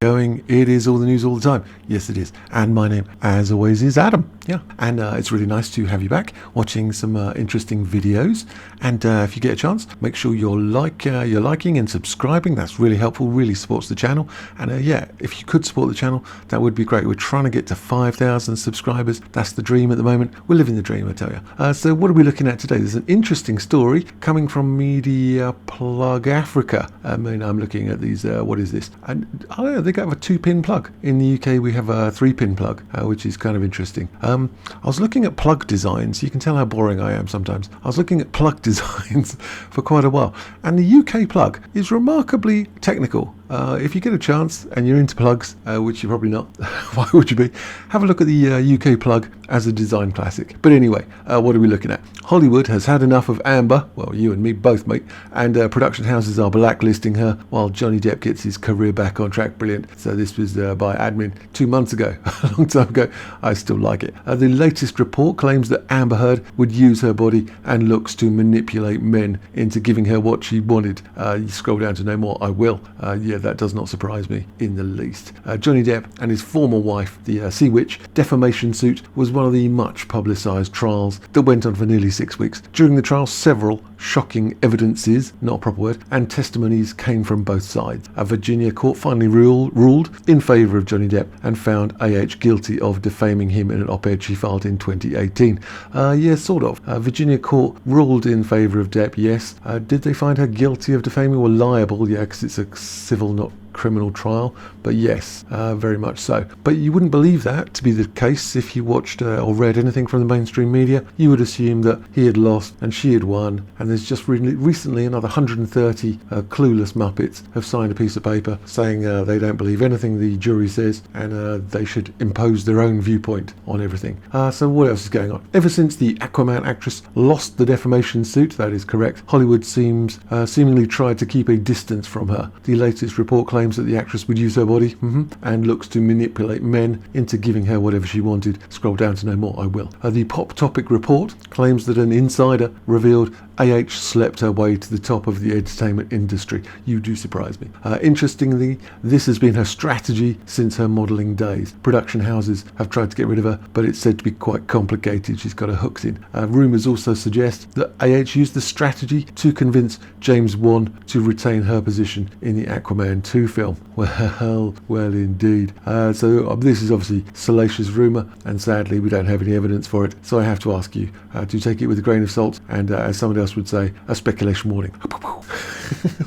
Going, it is all the news all the time. Yes, it is. And my name, as always, is Adam. Yeah, and it's really nice to have you back watching some interesting videos. And if you get a chance, make sure you're liking and subscribing. That's really helpful, really supports the channel. And yeah, if you could support the channel, that would be great. We're trying to get to 5,000 subscribers. That's the dream at the moment. We're living the dream, I tell you. So what are we looking at today? There's an interesting story coming from Media Plug Africa. I mean, I'm looking at these. What is this? And I don't know. They have a 2-pin plug. In the UK, we have a 3-pin plug, which is kind of interesting. I was looking at plug designs. You can tell how boring I am sometimes. I was looking at plug designs for quite a while, and the UK plug is remarkably technical. If you get a chance and you're into plugs, which you're probably not, why would you be? Have a look at the UK plug as a design classic. But anyway, what are we looking at? Hollywood has had enough of Amber. Well, you and me both, mate. And production houses are blacklisting her while Johnny Depp gets his career back on track. Brilliant. So this was by admin 2 months ago, a long time ago. I still like it. The latest report claims that Amber Heard would use her body and looks to manipulate men into giving her what she wanted. You scroll down to know more. I will. Yeah, that does not surprise me in the least. Johnny Depp and his former wife, the Sea Witch defamation suit, was one of the much publicised trials that went on for nearly 6 weeks. During the trial, several shocking evidences, not a proper word, and testimonies came from both sides. A Virginia court finally ruled in favour of Johnny Depp and found AH guilty of defaming him in an op-ed she filed in 2018. Yeah, sort of. Virginia court ruled in favour of Depp, yes. Did they find her guilty of defaming or liable? Yeah, because it's a civil, not criminal trial, but yes, very much so. But you wouldn't believe that to be the case if you watched or read anything from the mainstream media. You would assume that he had lost and she had won, and there's just recently another 130 clueless Muppets have signed a piece of paper saying they don't believe anything the jury says, and they should impose their own viewpoint on everything. So what else is going on? Ever since the Aquaman actress lost the defamation suit, that is correct, Hollywood seemingly tried to keep a distance from her. The latest report claims that the actress would use her body and looks to manipulate men into giving her whatever she wanted. Scroll down to know more. I will. The Pop Topic report claims that an insider revealed AH slept her way to the top of the entertainment industry. You do surprise me. Interestingly, this has been her strategy since her modelling days. Production houses have tried to get rid of her, but it's said to be quite complicated. She's got her hooks in. Rumours also suggest that AH used the strategy to convince James Wan to retain her position in the Aquaman 2 film. Well indeed. So this is obviously salacious rumour, and sadly we don't have any evidence for it. So I have to ask you to take it with a grain of salt, and as somebody else would say, a speculation warning.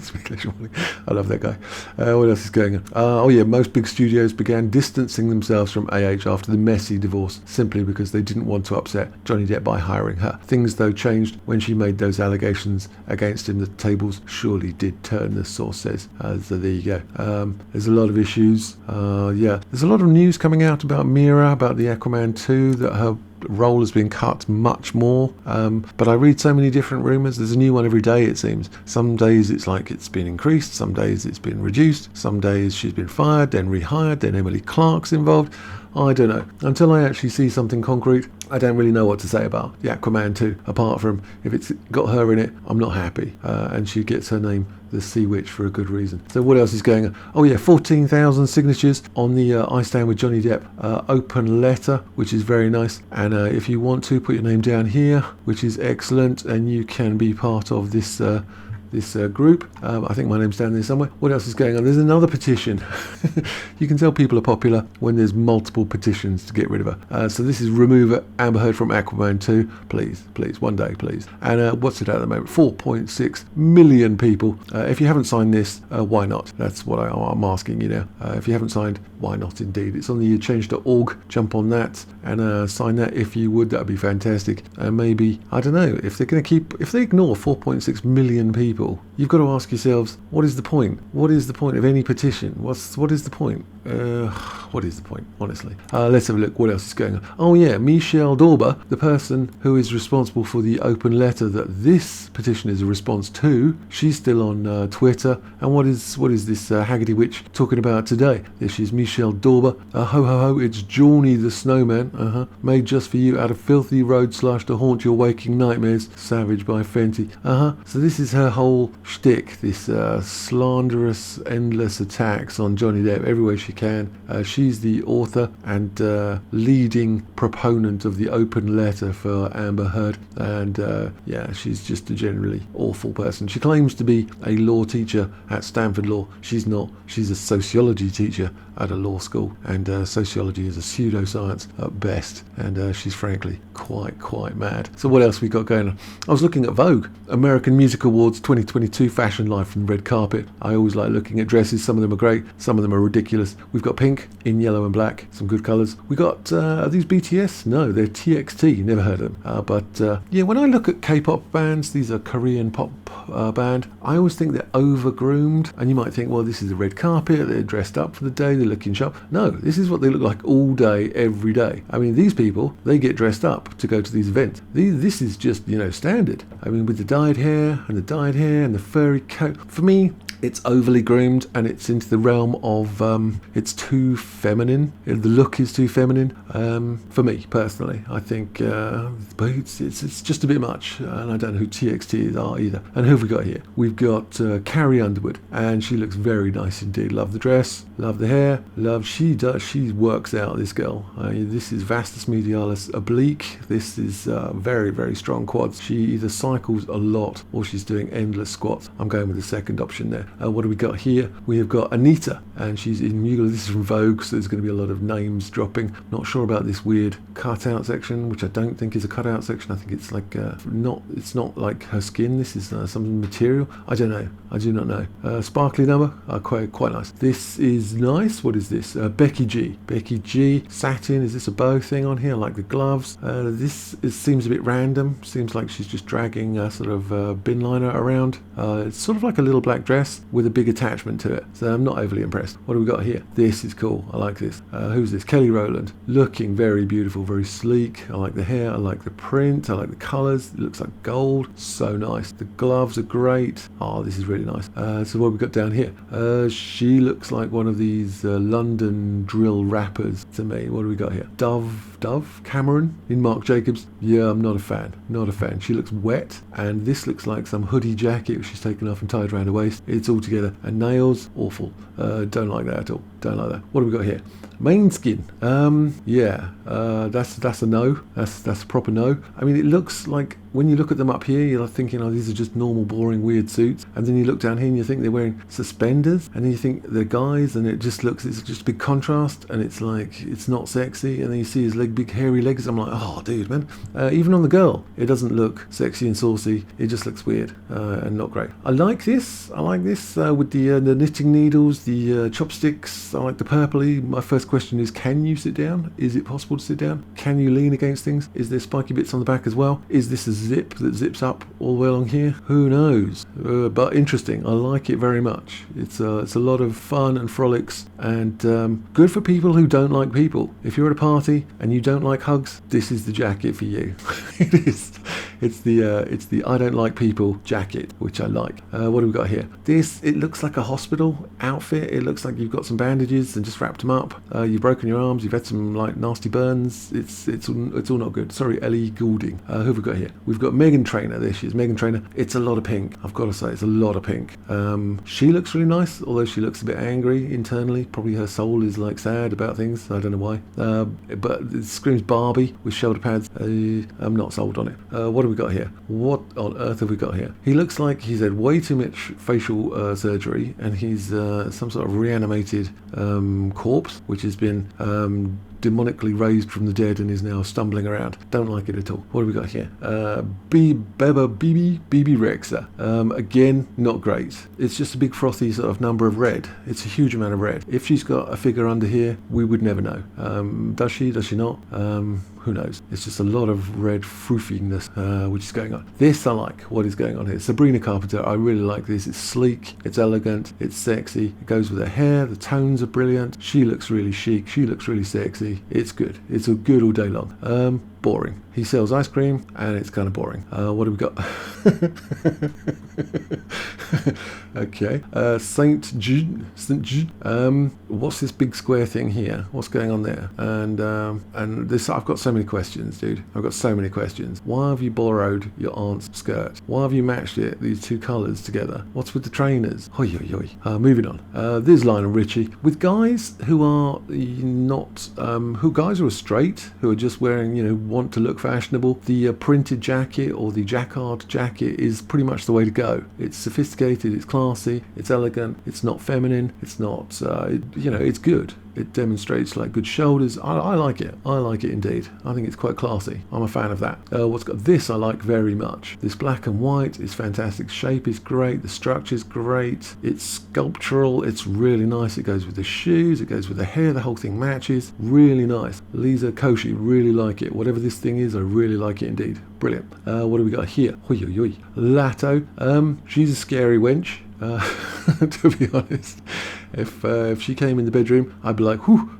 Speculation warning. I love that guy. What else is going on? Oh yeah, most big studios began distancing themselves from AH after the messy divorce, simply because they didn't want to upset Johnny Depp by hiring her. Things though changed when she made those allegations against him. The tables surely did turn, the source says. So there you go. There's a lot of issues. Yeah, there's a lot of news coming out about Mira, about the Aquaman 2, that her role has been cut much more, but I read so many different rumours. There's a new one every day, it seems. Some days it's like it's been increased, some days it's been reduced, some days she's been fired, then rehired, then Emily Clark's involved. I don't know. Until I actually see something concrete, I don't really know what to say about the Aquaman 2, apart from if it's got her in it, I'm not happy. And she gets her name, the Sea Witch, for a good reason. So what else is going on? Oh yeah, 14,000 signatures on the I Stand With Johnny Depp open letter, which is very nice. And if you want to, put your name down here, which is excellent, and you can be part of this group. I think my name's down there somewhere. What else is going on? There's another petition. You can tell people are popular when there's multiple petitions to get rid of her. So this is remove Amber Heard from Aquaman 2. Please, one day, please. And what's it at the moment? 4.6 million people. If you haven't signed this, why not? That's what I'm asking you now. If you haven't signed, why not indeed? It's on the change.org. Jump on that and sign that if you would. That would be fantastic. And maybe, I don't know, if they ignore 4.6 million people, you've got to ask yourselves, what is the point? What is the point of any petition? What is the point? What is the point, honestly? Let's have a look. What else is going on? Oh yeah, Michelle Dauber, the person who is responsible for the open letter that this petition is a response to, she's still on Twitter. And what is this Haggerty witch talking about today? This is Michelle Dauber. Ho ho ho, it's Johnny the Snowman. Made just for you out of filthy road slush to haunt your waking nightmares. Savage by Fenty. So this is her whole whole shtick, this slanderous, endless attacks on Johnny Depp everywhere she can. She's the author and leading proponent of the open letter for Amber Heard, and yeah, she's just a generally awful person. She claims to be a law teacher at Stanford Law. She's not. She's a sociology teacher at a law school, and sociology is a pseudoscience at best, and she's frankly quite mad. So what else we got going on? I was looking at Vogue, American Music Awards 2022 fashion live from the red carpet. I always like looking at dresses. Some of them are great, some of them are ridiculous. We've got pink in yellow and black, some good colours. We got, are these BTS? No, they're TXT, never heard of them. But yeah, when I look at K-pop bands, these are Korean pop band, I always think they're over-groomed, and you might think, well, this is the red carpet, they're dressed up for the day, they're looking sharp. No, this is what they look like all day, every day. I mean, these people, they get dressed up to go to these events. This is just, you know, standard. I mean, with the dyed hair and the furry coat. For me, it's overly groomed, and it's into the realm of it's too feminine. The look is too feminine for me personally. I think but it's just a bit much, and I don't know who TXT are either. And who have we got here? We've got Carrie Underwood, and she looks very nice indeed. Love the dress, love the hair, she works out, this girl. This is vastus medialis oblique. This is very strong quads. She either cycles a lot or she's doing endless squats. I'm going with the second option there. What do we got here? We have got Anita, and she's in Mugler. This is from Vogue, so there's going to be a lot of names dropping. Not sure about this weird cutout section, which I don't think is a cutout section. I think it's like it's not like her skin. This is some material. I don't know. I do not know. Sparkly number, quite nice. This is nice. What is this? Becky G. Becky G. Satin. Is this a bow thing on here? I like the gloves. This seems a bit random. Seems like she's just dragging a sort of bin liner around. It's sort of like a little black dress with a big attachment to it. So I'm not overly impressed. What do we got here? This is cool. I like this. Who's this? Kelly Rowland. Looking very beautiful, very sleek. I like the hair. I like the print. I like the colours. It looks like gold. So nice. The gloves are great. Oh, this is really nice. So what have we got down here? She looks like one of these London drill rappers to me. What do we got here? Dove Cameron in Marc Jacobs. Yeah, I'm not a fan. Not a fan. She looks wet, and this looks like some hoodie jacket which she's taken off and tied around her waist. It's all together. And nails, awful. Don't like that at all. Don't like that. What have we got here? Main skin. Yeah, that's a no. That's a proper no. I mean, it looks like when you look at them up here, you're thinking, oh, these are just normal, boring, weird suits. And then you look down here and you think they're wearing suspenders, and then you think they're guys, and it's just a big contrast, and it's like, it's not sexy. And then you see his big hairy legs. I'm like, oh, dude, man. Even on the girl, it doesn't look sexy and saucy. It just looks weird and not great. I like this. With the knitting needles, the chopsticks. I like the purpley. My first question is, can you sit down? Is it possible to sit down? Can you lean against things? Is there spiky bits on the back as well? Is this a zip that zips up all the way along here? Who knows? But interesting. I like it very much. It's a lot of fun and frolics, and good for people who don't like people. If you're at a party and you don't like hugs, this is the jacket for you. It is. It's the I don't like people jacket, which I like. What do we got here? It looks like a hospital outfit. It looks like you've got some bandages and just wrapped them up. You've broken your arms. You've had some like nasty burns. It's all not good. Sorry, Ellie Goulding. Who have we got here? We've got Meghan Trainor. There she is, Meghan Trainor. It's a lot of pink. I've got to say, it's a lot of pink. She looks really nice, although she looks a bit angry internally. Probably her soul is like sad about things. I don't know why. But it screams Barbie with shoulder pads. I'm not sold on it. What have we got here? What on earth have we got here? He looks like he's had way too much facial surgery, and he's some sort of reanimated corpse, which has been demonically raised from the dead and is now stumbling around. Don't like it at all. What have we got here? BB Rexa. Again, not great. It's just a big frothy sort of number of red. It's a huge amount of red. If she's got a figure under here, we would never know. Does she? Does she not? Who knows? It's just a lot of red froofiness which is going on. This I like. What is going on here? Sabrina Carpenter. I really like this. It's sleek. It's elegant. It's sexy. It goes with her hair. The tones are brilliant. She looks really chic. She looks really sexy. It's good. It's a good all day long. Boring. He sells ice cream, and it's kind of boring. What have we got? Okay. Saint Jude. What's this big square thing here? What's going on there? And this, I've got so many questions, dude. I've got so many questions. Why have you borrowed your aunt's skirt? Why have you matched it, these two colours together? What's with the trainers? Hoi, hoi, hoi. Moving on. There's Lionel Richie. With guys who are not, guys who are straight, who are just wearing, want to look fashionable, the printed jacket or the jacquard jacket is pretty much the way to go. It's sophisticated, it's classy, it's elegant, it's not feminine, it's not, it's good. It demonstrates like good shoulders. I like it. I like it indeed. I think it's quite classy. I'm a fan of that. What's got this I like very much. This black and white is fantastic. Shape is great. The structure is great. It's sculptural. It's really nice. It goes with the shoes. It goes with the hair. The whole thing matches. Really nice. Lisa Koshy, really like it. Whatever this thing is, I really like it indeed. Brilliant. What do we got here? Lato. She's a scary wench. To be honest, if she came in the bedroom, I'd be like, whew,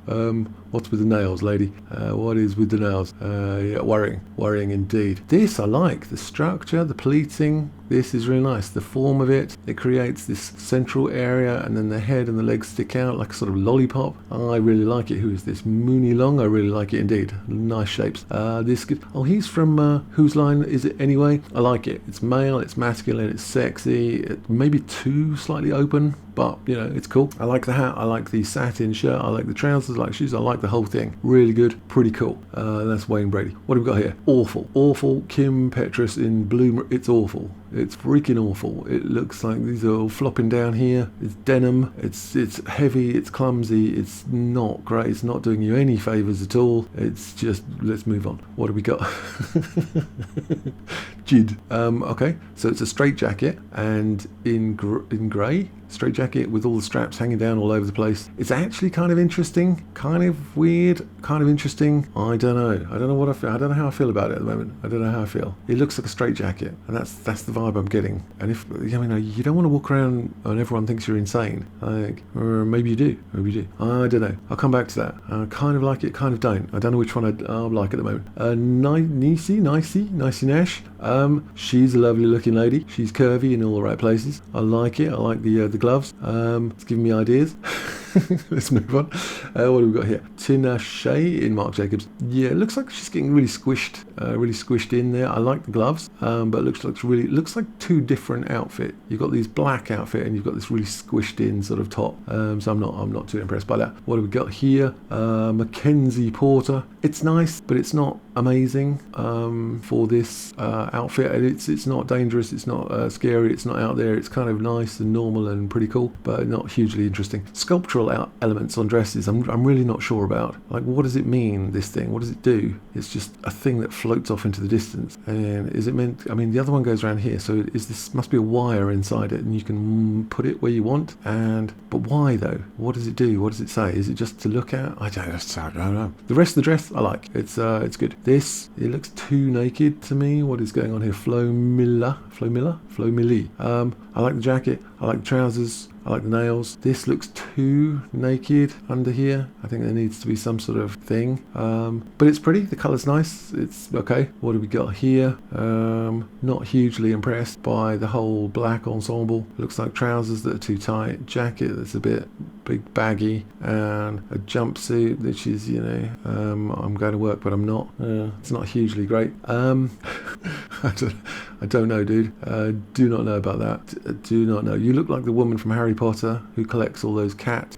what's with the nails, lady? What is with the nails? Yeah, worrying indeed. This I like, the structure, the pleating. This is really nice. The form of it creates this central area, and then the head and the legs stick out like a sort of lollipop. I really like it. Who is this? Mooney Long. I really like it indeed. Nice shapes. This good. Oh, he's from whose line is it anyway? I like it. It's male. It's masculine. It's sexy. It maybe too slightly open, but it's cool. I like the hat. I like the satin shirt. I like the trousers. I like shoes. I like the whole thing. Really good. Pretty cool. That's Wayne Brady. What have we got here? Awful. Kim Petras in blue. It's awful. It's freaking awful. It looks like these are all flopping down here. It's denim. It's heavy. It's clumsy. It's not great. It's not doing you any favours at all. It's just, let's move on. What have we got? Jid. Okay, so it's a straight jacket and in grey. Straight jacket with all the straps hanging down all over the place. It's actually kind of interesting, kind of weird, kind of interesting. I don't know what I feel. I don't know how I feel about it at the moment. I don't know how I feel. It looks like a straight jacket, and that's the vibe I'm getting. And if you don't want to walk around and everyone thinks you're insane. Like, or maybe you do. I don't know. I'll come back to that. I kind of like it, kind of don't. I don't know which one I like at the moment. Nicey Nash. She's a lovely looking lady. She's curvy in all the right places. I like it. I like the gloves. It's giving me ideas. Let's move on. What have we got here? Tinashe in Marc Jacobs. Yeah, it looks like she's getting really squished in there. I like the gloves, but it looks like two different outfits. You've got these black outfit and you've got this really squished in sort of top. So I'm not too impressed by that. What have we got here? Mackenzie Porter. It's nice, but it's not amazing for this outfit. And it's not dangerous. It's not scary. It's not out there. It's kind of nice and normal and pretty cool, but not hugely interesting. Sculptural elements on dresses, I'm really not sure about. Like, what does it mean, this thing? What does it do? It's just a thing that floats off into the distance. And is it meant, the other one goes around here, so must be a wire inside it, and you can put it where you want. But why though? What does it do? What does it say? Is it just to look at? I don't know. The rest of the dress I like. It's good. This, it looks too naked to me. What is going on here? Flo Milli. I like the jacket. I like the trousers. I like the nails. This looks too naked under here. I think there needs to be some sort of thing. But it's pretty. The colour's nice. It's okay. What do we got here? Not hugely impressed by the whole black ensemble. Looks like trousers that are too tight. Jacket that's a bit big baggy. And a jumpsuit which is, I'm going to work but I'm not. It's not hugely great. I don't know, dude. Do not know about that. Do not know. You look like the woman from Harry Potter who collects all those cat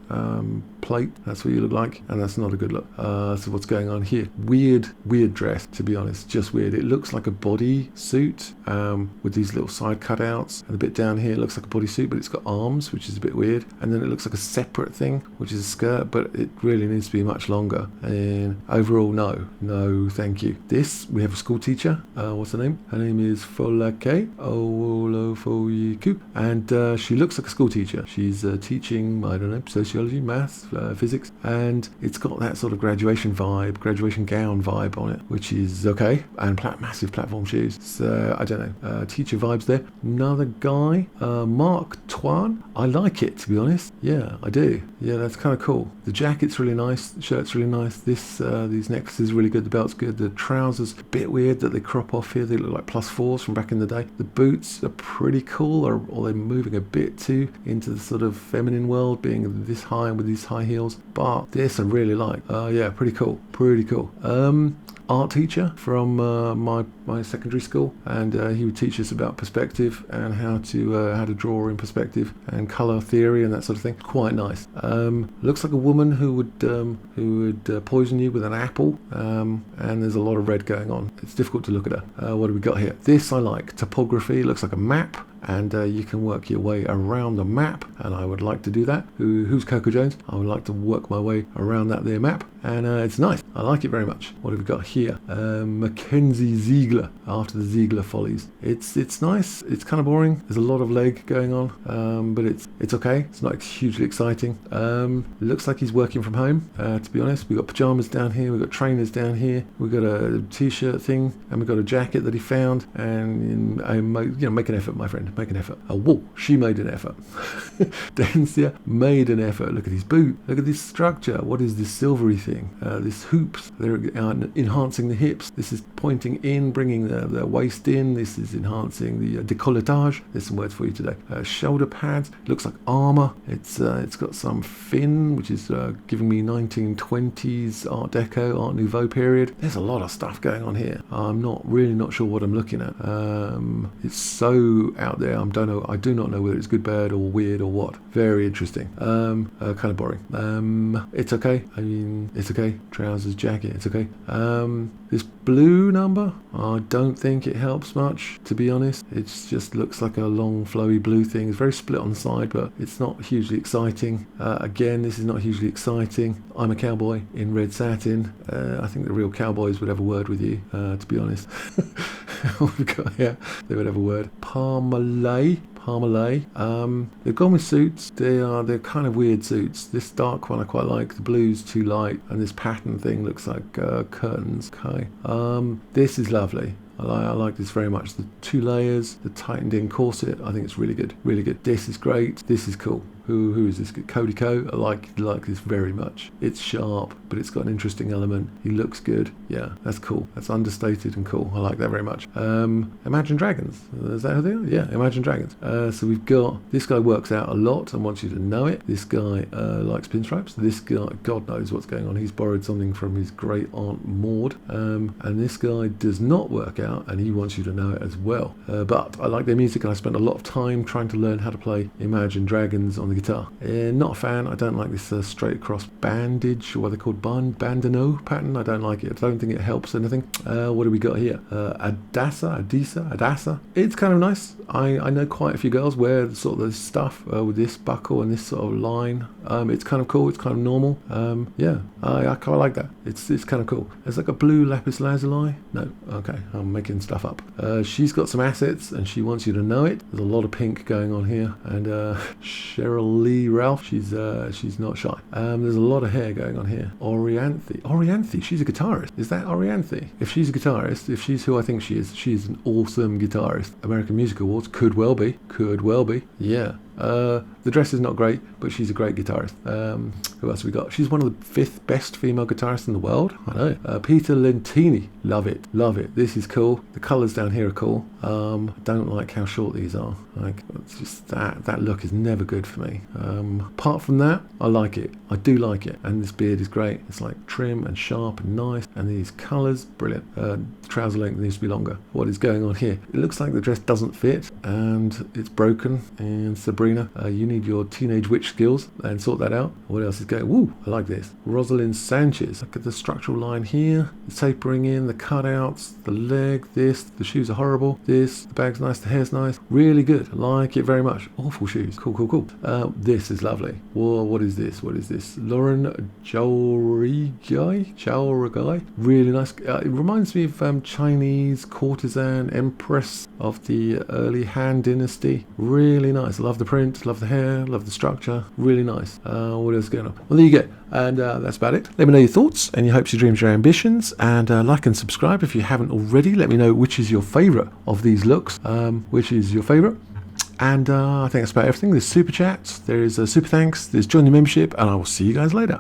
plate. That's what you look like, and that's not a good look. So what's going on here? Weird dress, to be honest. Just weird. It looks like a body suit with these little side cutouts, and a bit down here it looks like a bodysuit, but it's got arms, which is a bit weird. And then it looks like a separate thing, which is a skirt, but it really needs to be much longer. And overall, no, thank you. This, we have a school teacher. What's her name? Her name is Folake Olofoyiku, and she looks like a school teacher. She's teaching, I don't know, sociology, maths, physics, and it's got that sort of graduation gown vibe on it, which is okay, and massive platform shoes. So I don't know, teacher vibes there. Another guy, Mark Twain. I like it, to be honest. Yeah, I do. Yeah, that's kind of cool. The jacket's really nice, the shirt's really nice. These necklaces are really good. The belt's good. The trousers, a bit weird that they crop off here. They look like +4s from back in the day. The boots are pretty cool, or they're moving a bit too into the sort of feminine world, being this high and with these high heels. But this I really like. Yeah, pretty cool. Art teacher from my secondary school, and he would teach us about perspective and how to draw in perspective and color theory and that sort of thing. Quite nice. Looks like a woman who would poison you with an apple, and there's a lot of red going on. It's difficult to look at her. What do we got here? This I like. Topography. Looks like a map, and you can work your way around the map, and I would like to do that. Who's Coco Jones? I would like to work my way around that there map, and it's nice. I like it very much. What have we got here? Mackenzie Ziegler, after the Ziegler Follies. It's nice. It's kind of boring. There's a lot of leg going on, but it's okay. It's not hugely exciting. Looks like he's working from home, to be honest. We've got pajamas down here. We've got trainers down here. We've got a t-shirt thing, and we've got a jacket that he found, and make an effort, my friend. Make an effort. Whoa, she made an effort. Dancia made an effort. Look at his boot. Look at this structure. What is this silvery thing? This hoops. They're enhancing the hips. This is pointing in, bringing the waist in. This is enhancing the décolletage. There's some words for you today. Shoulder pads. Looks like armor. It's got some fin, which is giving me 1920s Art Deco, Art Nouveau period. There's a lot of stuff going on here. I'm not sure what I'm looking at. It's so out there. I do not know whether it's good, bad, or weird, or what. Very interesting. Kind of boring. It's okay. I mean, it's okay. Trousers, jacket, it's okay. This blue number, I don't think it helps much, to be honest. It just looks like a long, flowy blue thing. It's very split on the side, but it's not hugely exciting. Again, this is not hugely exciting. I'm a cowboy in red satin. I think the real cowboys would have a word with you, to be honest. What we've got here, they would have a word. Parmalee. They've gone with suits. They're kind of weird suits. This dark one I quite like. The blue's too light, and this pattern thing looks like curtains. Okay. This is lovely. I like this very much. The 2 layers, the tightened in corset. I think it's really good. Really good. This is great. This is cool. Who is this? Cody Co. I like this very much. It's sharp, but it's got an interesting element. He looks good. Yeah, that's cool. That's understated and cool. I like that very much. Imagine Dragons. Is that who they are? Yeah, Imagine Dragons. So we've got, this guy works out a lot and wants you to know it. This guy likes pinstripes. This guy, God knows what's going on. He's borrowed something from his great aunt Maud. And this guy does not work out, and he wants you to know it as well. But I like their music, and I spent a lot of time trying to learn how to play Imagine Dragons on the guitar. Not a fan. I don't like this straight across bandage, or what they're called, bandano pattern. I don't like it. I don't think it helps anything. What do we got here? Adassa. It's kind of nice. I know quite a few girls wear sort of this stuff with this buckle and this sort of line. It's kind of cool. It's kind of normal. Yeah, I kind of like that. It's kind of cool. There's like a blue lapis lazuli. No, okay, I'm making stuff up. She's got some assets, and she wants you to know it. There's a lot of pink going on here, and Cheryl Lee Ralph, she's not shy. There's a lot of hair going on here. Orianthe, she's a guitarist. Is that Orianthe? If she's a guitarist, if she's who I think she is, she's an awesome guitarist. American Music Awards, could well be. Yeah. The dress is not great, but she's a great guitarist. Who else have we got? She's one of the 5th best female guitarists in the world. I know. Peter Lentini. Love it. This is cool. The colours down here are cool. Don't like how short these are. Like, it's just that look is never good for me. Apart from that, I like it. I do like it. And this beard is great. It's like trim and sharp and nice. And these colours, brilliant. Trouser length needs to be longer. What is going on here? It looks like the dress doesn't fit, and it's broken. And Sabrina, you need your teenage witch skills and sort that out. What else is going? Woo, I like this. Rosalind Sanchez. Look at the structural line here. The tapering in, the cutouts, the leg, this. The shoes are horrible. This, the bag's nice, the hair's nice. Really good. I like it very much. Awful shoes. Cool. This is lovely. Whoa, what is this? Lauren Chauragai. Really nice. It reminds me of Chinese courtesan empress of the early Han dynasty. Really nice. I love the print, love the hair, love the structure, really nice. What else is going on? Well, there you go. And that's about it. Let me know your thoughts and your hopes, your dreams, your ambitions, and like and subscribe if you haven't already. Let me know which is your favorite of these looks, which is your favorite. And I think that's about everything. There's super chats, there is a super thanks, there's join the membership, and I will see you guys later.